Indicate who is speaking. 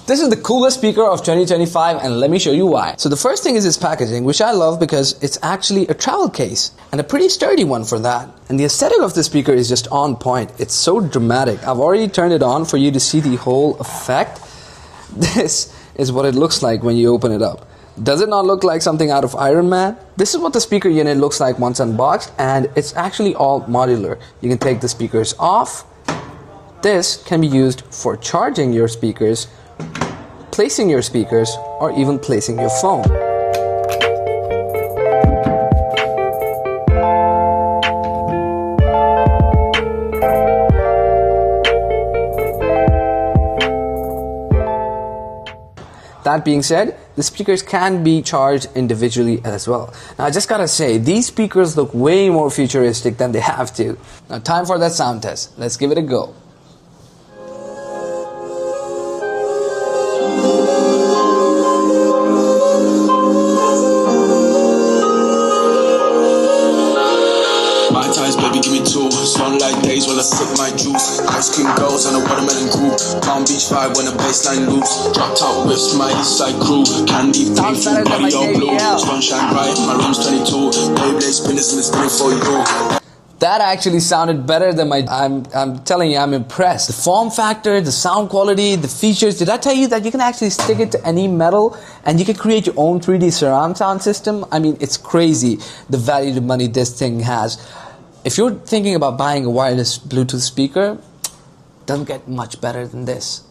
Speaker 1: This is the coolest speaker of 2025 and let me show you why. So the first thing is its packaging, which I love because it's actually a travel case and a pretty sturdy one for that. And the aesthetic of the speaker is just on point. It's so dramatic. I've already turned it on for you to see the whole effect. This is what it looks like when you open it up. Does it not look like something out of Iron Man? This is what the speaker unit looks like once unboxed, and it's actually all modular. You can take the speakers off. This can be used for charging your speakers, placing your speakers, or even placing your phone. That being said, the speakers can be charged individually as well. Now I just gotta say, these speakers look way more futuristic than they have to. Now time for that sound test. Let's give it a go.
Speaker 2: Baby, give me two. Sunlight days when I sip my juice. Ice cream girls and a watermelon group. Palm Beach vibe when the baseline loops. Drop top whips, my east side crew. Candy free food, body all blue. Sunshine bright, my room's 22. Beyblade spinners and it's spinning for you.
Speaker 1: That actually sounded better than my... I'm telling you, I'm impressed. The form factor, the sound quality, the features. Did I tell you that you can actually stick it to any metal and you can create your own 3D surround sound system? I mean, it's crazy the value to money this thing has. If you're thinking about buying a wireless Bluetooth speaker, doesn't get much better than this.